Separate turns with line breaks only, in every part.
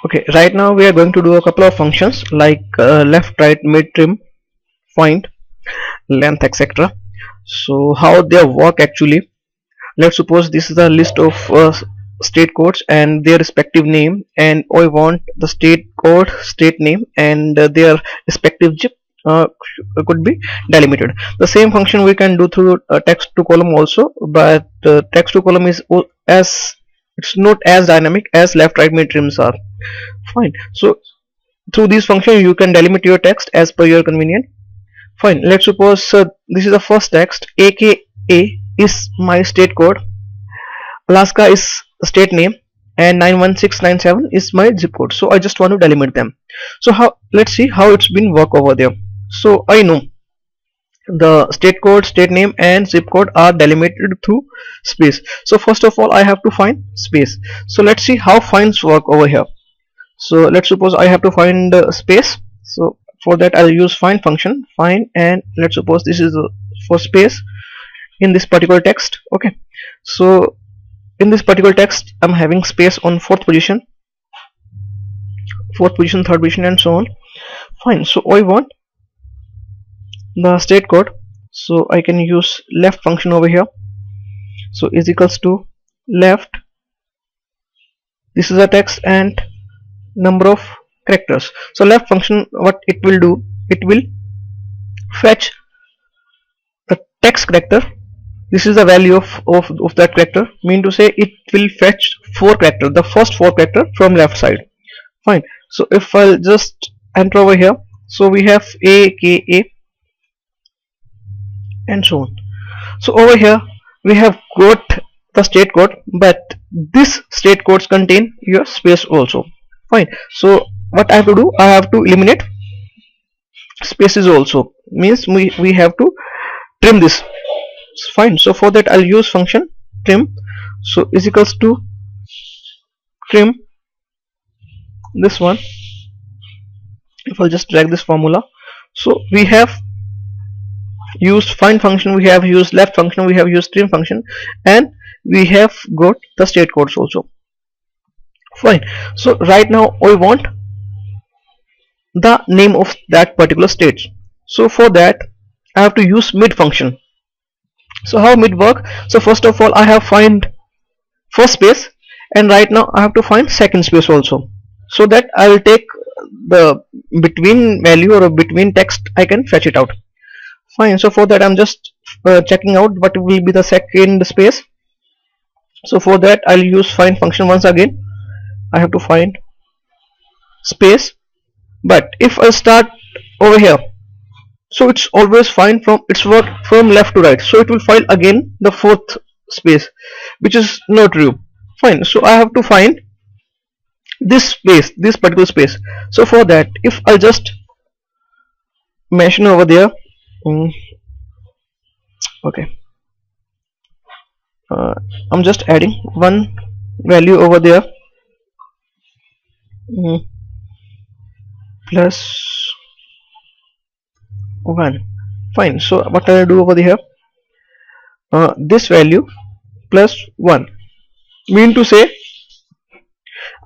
Okay, right now we are going to do a couple of functions like left, right, mid, trim, find, length, etc. So how they work actually? Let's suppose this is a list of state codes and their respective name, and I want the state code, state name, and their respective zip could be delimited. The same function we can do through text to column also, but text to column is as it's not as dynamic as left, right, mid, trims are. Fine. So through this function you can delimit your text as per your convenience. Fine. Let's suppose this is the first text. AKA is my state code, Alaska is state name, and 91697 is my zip code. So I just want to delimit them. So how, let's see how it's been work over there. So I know the state code, state name, and zip code are delimited through space. So first of all I have to find space. So let's see how finds work over here. So let's suppose I have to find space. So for that I'll use find function, find, and let's suppose this is for space in this particular text. Okay, so in this particular text I'm having space on fourth position, third position, and so on. Fine. So I want the state code, so I can use left function over here. So is equals to left, this is a text, and number of characters. So left function, what it will do, it will fetch the text character. This is the value of that character, mean to say it will fetch 4 character, the first 4 character from left side. Fine. So if I'll just enter over here, so we have AKA and so on. So over here we have got the state code, but this state codes contain your space also. Fine. So what I have to do, I have to eliminate spaces also, means we have to trim this. Fine. So for that I'll use function trim. So is equals to trim this one. If I'll just drag this formula, so we have used find function, we have used left function, we have used trim function, and we have got the state codes also. Fine. So right now I want the name of that particular state. So for that I have to use mid function. So how mid work? So first of all I have find first space, and right now I have to find second space also, so that I will take the between value or between text, I can fetch it out. Fine. So for that I'm just checking out what will be the second space. So for that I'll use find function once again. I have to find space, but if I start over here, so it's always find from, it's work from left to right, so it will find again the fourth space, which is not true. Fine. So I have to find this space, this particular space. So for that, if I just mention over there, okay, I'm just adding one value over there, plus 1. Fine. So what I do over here, this value plus 1, mean to say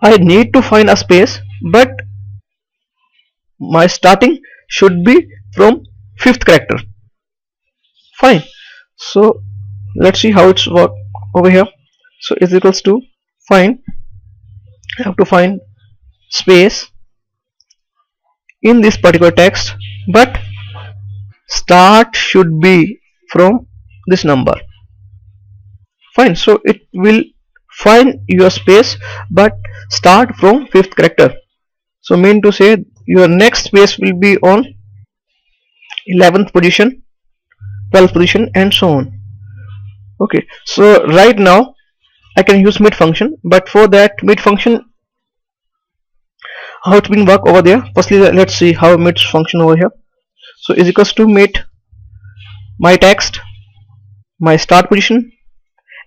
I need to find a space, but my starting should be from 5th character. Fine. So let's see how it's work over here. So is equals to find, I have to find space in this particular text, but start should be from this number. Fine. So it will find your space, but start from 5th character. So mean to say your next space will be on 11th position, 12th position, and so on. Okay. So right now I can use mid function, but for that mid function, how it's been work over there. Firstly let's see how mid function over here. So is equals to mid my text, my start position,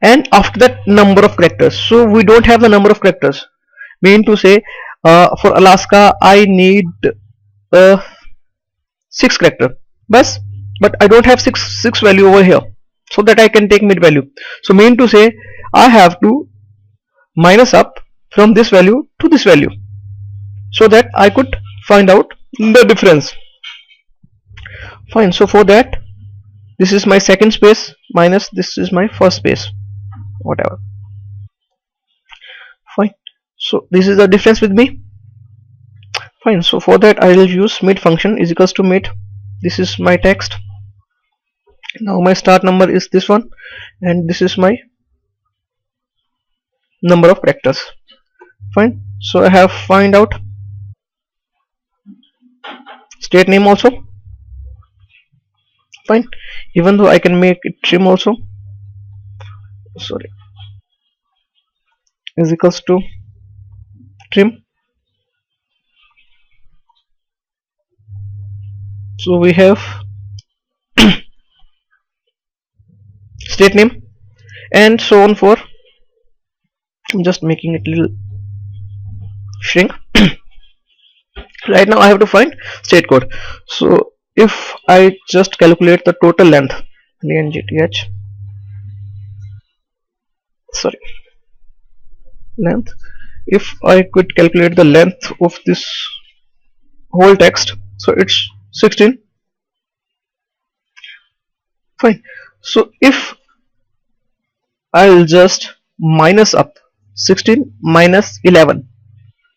and after that number of characters. So we don't have the number of characters, mean to say for Alaska I need 6 character, but I don't have 6 value over here, so that I can take mid value. So mean to say I have to minus up from this value to this value. so that I could find out the difference. Fine, so for that, this is my second space minus this is my first space, whatever. Fine, so this is the difference with me. Fine, so for that I will use mid function is equals to mid. This is my text. Now my start number is this one, and this is my number of characters. Fine, so I have find out state name also. Fine, even though I can make it trim also, sorry, is equals to trim. So we have state name and so on. For I'm just making it little shrink. Right now I have to find state code. So if I just calculate the total length, length, sorry, length, if I could calculate the length of this whole text, so it's 16. Fine, so if I'll just minus up 16 minus 11,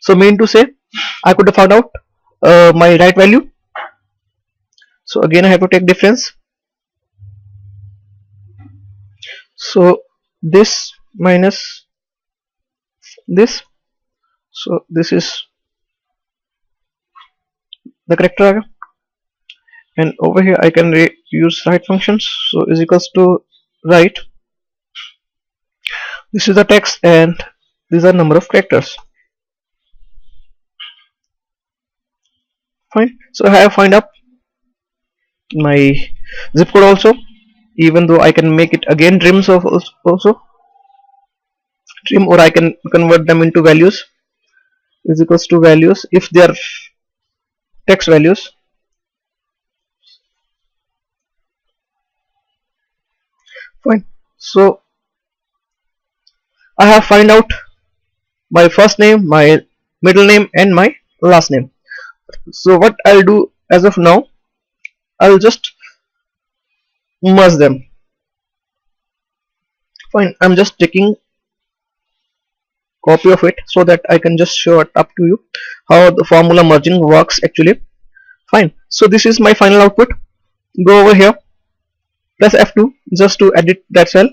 so mean to say I could have found out my right value. So again I have to take difference. So this minus this, so this is the character, and over here I can use right functions. So is equals to right, this is the text and these are number of characters. Fine, so I have find up my zip code also, even though I can make it again trims of also trim, or I can convert them into values is equals to values if they are text values. Fine, so I have find out my first name, my middle name and my last name. So what I'll do as of now, I'll just merge them. Fine, I'm just taking copy of it so that I can just show it up to you how the formula merging works actually. Fine, so this is my final output. Go over here, press F2 just to edit that cell.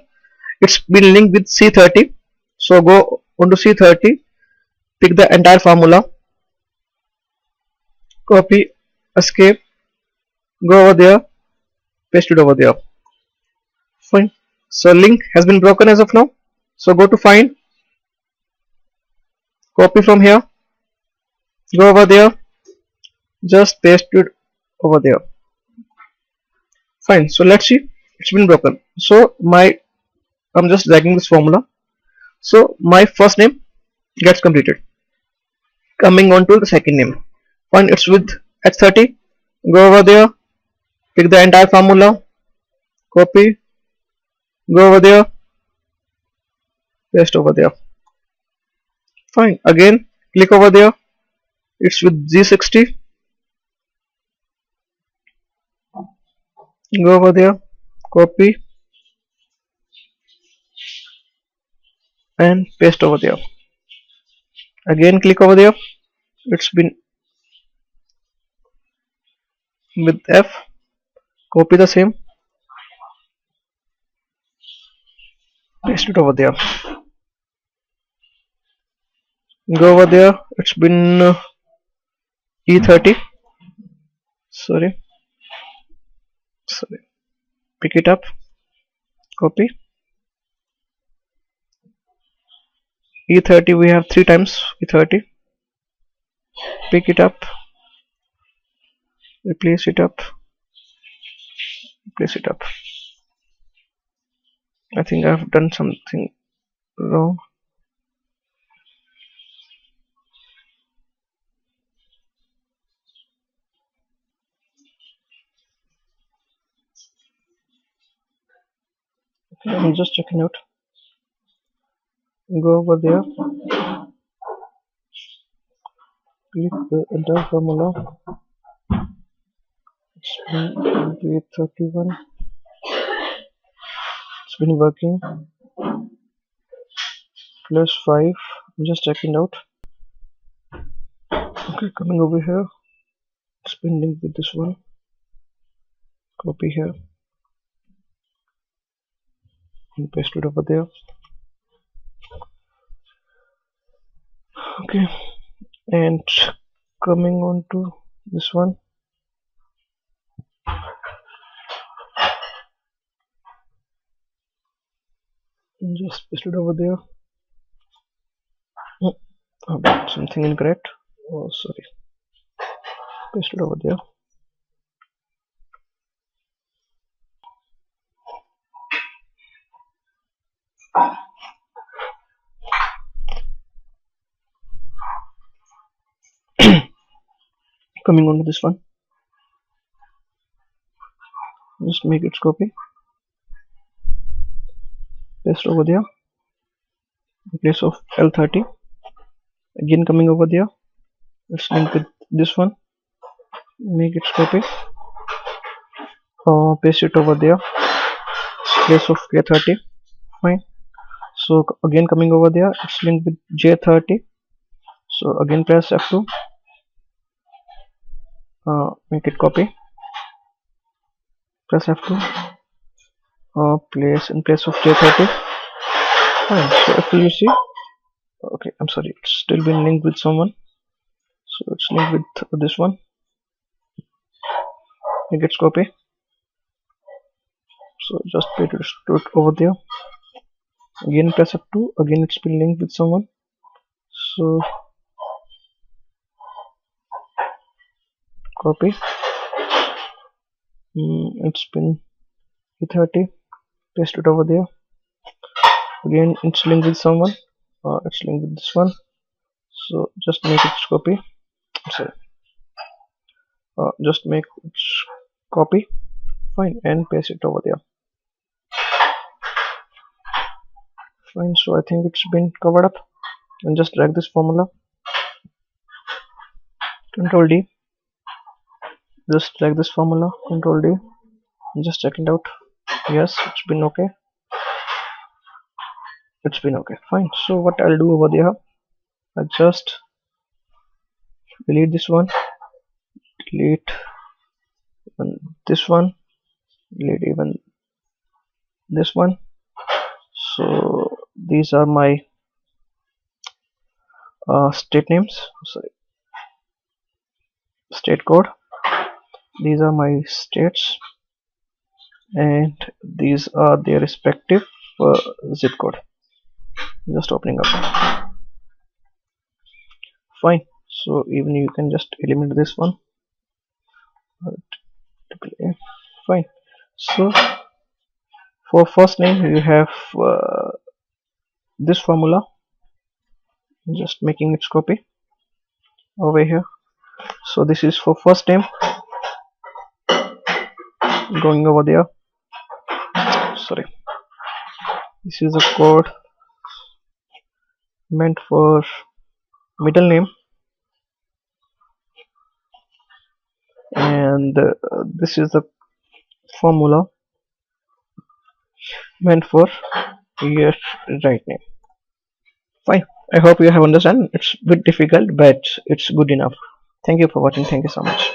It's been linked with C30, so go onto C30, pick the entire formula, copy, escape, go over there, paste it over there. Fine, so link has been broken as of now. So go to find, copy from here, go over there, just paste it over there. Fine, so let's see, it's been broken. So I'm just dragging this formula, so my first name gets completed. Coming on to the second name, fine, it's with H30, go over there, pick the entire formula, copy, go over there, paste over there. Fine, again click over there, it's with G60, go over there, copy and paste over there. Again click over there, it's been with F, copy the same, paste it over there. Go over there, it's been E30, sorry, pick it up, copy. E30 we have 3 times E30, pick it up, replace it up, replace it up. I think I've done something wrong. Okay, I'm just checking out. Go over there, click the entire formula. It's been 31. It's been working. Plus 5. I'm just checking out. Okay, coming over here. It's been linked with this one. Copy here and paste it over there. Okay, and coming on to this one. And just paste it over there. Something incorrect. Oh, sorry. Paste it over there. Coming on to this one. Just make its copy. Paste over there. In place of L30. Again coming over there. Let's link with this one. Make its copy. Paste it over there. Place of K30. Fine. So again coming over there, it's linked with J30. So again press F2. Make it copy. Press F2. Place in place of J30. Fine. So if you see, okay, I'm sorry, it's still been linked with someone. So it's linked with this one. Make its copy. So just paste it over there. Again press F2. Again it's been linked with someone. So copy. It's been E30. Paste it over there. Again it's linked with someone. It's linked with this one. So just make its copy. Sorry. Just make its copy. Fine, and paste it over there. Fine. So I think it's been covered up. And just drag this formula. Control D. Just drag this formula. Control D. I'm just checking it out. Yes, it's been okay. It's been okay. Fine. So what I'll do over there, I just delete this one, delete even this one, delete even this one. So these are my state names. Sorry, state code. These are my states, and these are their respective zip code. Just opening up. Fine. So even you can just eliminate this one. Fine. So for first name you have this formula. Just making its copy over here. So this is for first name. Going over there. Sorry. This is a code meant for middle name, and this is the formula meant for your right name. Fine. I hope you have understand. It's a bit difficult, but it's good enough. Thank you for watching. Thank you so much.